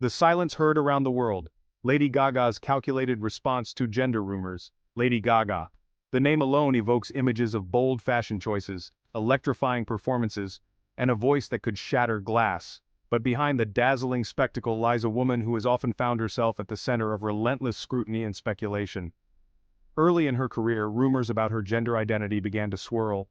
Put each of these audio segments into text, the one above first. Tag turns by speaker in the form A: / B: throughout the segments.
A: The silence heard around the world. Lady Gaga's calculated response to gender rumors. Lady Gaga. The name alone evokes images of bold fashion choices, electrifying performances, and a voice that could shatter glass. But behind the dazzling spectacle lies a woman who has often found herself at the center of relentless scrutiny and speculation. Early in her career, rumors about her gender identity began to swirl.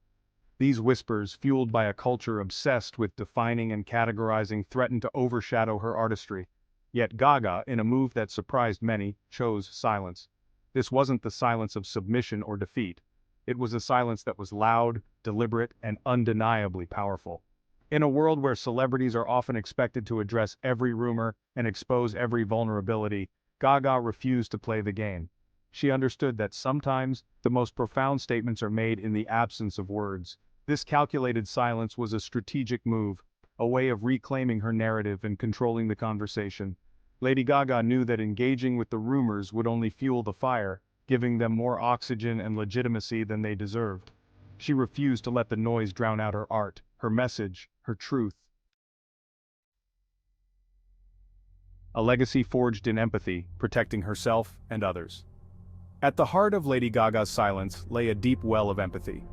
A: These whispers, fueled by a culture obsessed with defining and categorizing, threatened to overshadow her artistry. Yet Gaga, in a move that surprised many, chose silence. This wasn't the silence of submission or defeat. It was a silence that was loud, deliberate, and undeniably powerful. In a world where celebrities are often expected to address every rumor and expose every vulnerability, Gaga refused to play the game. She understood that sometimes the most profound statements are made in the absence of words. This calculated silence was a strategic move, a way of reclaiming her narrative and controlling the conversation. Lady Gaga knew that engaging with the rumors would only fuel the fire, giving them more oxygen and legitimacy than they deserved. She refused to let the noise drown out her art, her message, her truth. A legacy forged in empathy, protecting herself and others. At the heart of Lady Gaga's silence lay a deep well of empathy.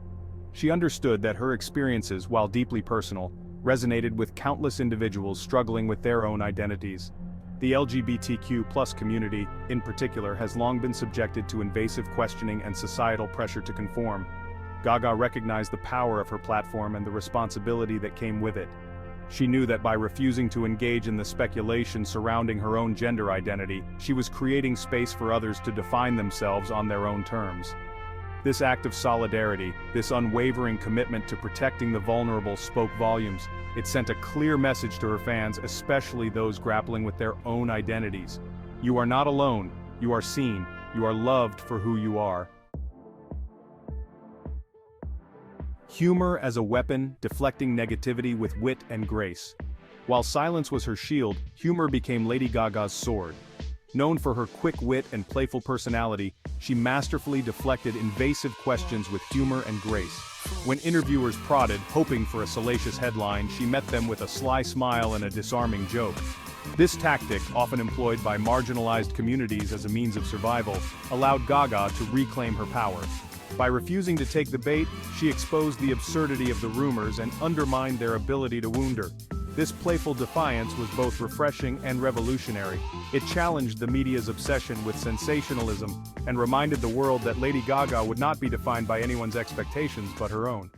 A: She understood that her experiences, while deeply personal, resonated with countless individuals struggling with their own identities. The LGBTQ+ community, in particular, has long been subjected to invasive questioning and societal pressure to conform. Gaga recognized the power of her platform and the responsibility that came with it. She knew that by refusing to engage in the speculation surrounding her own gender identity, she was creating space for others to define themselves on their own terms. This act of solidarity, this unwavering commitment to protecting the vulnerable spoke volumes. It sent a clear message to her fans, especially those grappling with their own identities. You are not alone, you are seen, you are loved for who you are. Humor as a weapon, deflecting negativity with wit and grace. While silence was her shield, humor became Lady Gaga's sword. Known for her quick wit and playful personality, she masterfully deflected invasive questions with humor and grace. When interviewers prodded, hoping for a salacious headline, she met them with a sly smile and a disarming joke. This tactic, often employed by marginalized communities as a means of survival, allowed Gaga to reclaim her power. By refusing to take the bait, she exposed the absurdity of the rumors and undermined their ability to wound her. This playful defiance was both refreshing and revolutionary. It challenged the media's obsession with sensationalism and reminded the world that Lady Gaga would not be defined by anyone's expectations but her own.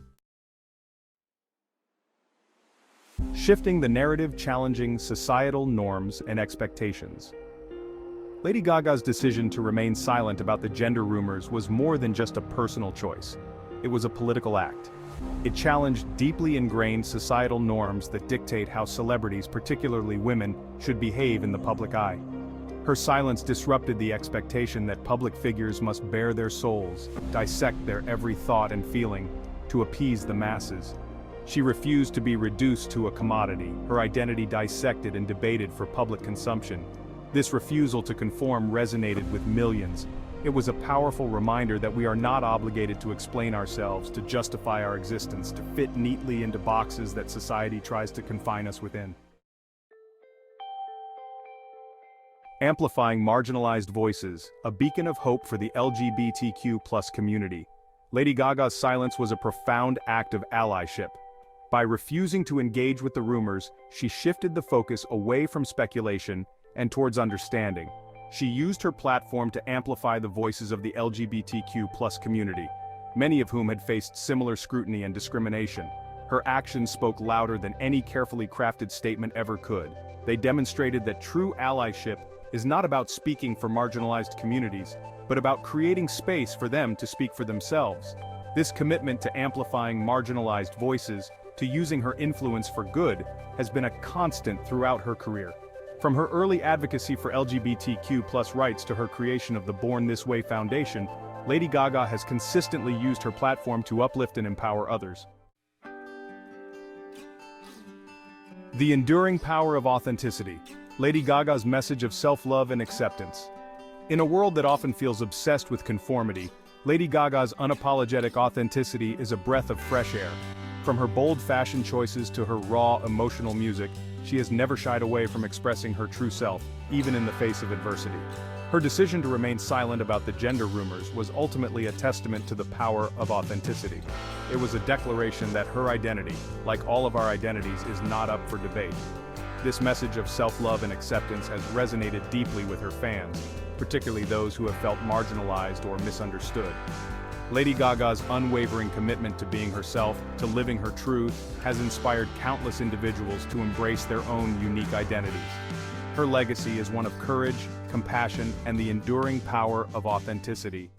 A: Shifting the narrative, challenging societal norms and expectations. Lady Gaga's decision to remain silent about the gender rumors was more than just a personal choice. It was a political act. It challenged deeply ingrained societal norms that dictate how celebrities, particularly women, should behave in the public eye. Her silence disrupted the expectation that public figures must bare their souls, dissect their every thought and feeling, to appease the masses. She refused to be reduced to a commodity, her identity dissected and debated for public consumption. This refusal to conform resonated with millions. It was a powerful reminder that we are not obligated to explain ourselves, to justify our existence, to fit neatly into boxes that society tries to confine us within. Amplifying marginalized voices, a beacon of hope for the LGBTQ+ community. Lady Gaga's silence was a profound act of allyship. By refusing to engage with the rumors, she shifted the focus away from speculation and towards understanding. She used her platform to amplify the voices of the LGBTQ+ community, many of whom had faced similar scrutiny and discrimination. Her actions spoke louder than any carefully crafted statement ever could. They demonstrated that true allyship is not about speaking for marginalized communities, but about creating space for them to speak for themselves. This commitment to amplifying marginalized voices, to using her influence for good, has been a constant throughout her career. From her early advocacy for LGBTQ+ rights to her creation of the Born This Way Foundation, Lady Gaga has consistently used her platform to uplift and empower others. The enduring power of authenticity. Lady Gaga's message of self-love and acceptance. In a world that often feels obsessed with conformity, Lady Gaga's unapologetic authenticity is a breath of fresh air. From her bold fashion choices to her raw, emotional music, she has never shied away from expressing her true self, even in the face of adversity. Her decision to remain silent about the gender rumors was ultimately a testament to the power of authenticity. It was a declaration that her identity, like all of our identities, is not up for debate. This message of self-love and acceptance has resonated deeply with her fans, particularly those who have felt marginalized or misunderstood. Lady Gaga's unwavering commitment to being herself, to living her truth, has inspired countless individuals to embrace their own unique identities. Her legacy is one of courage, compassion, and the enduring power of authenticity,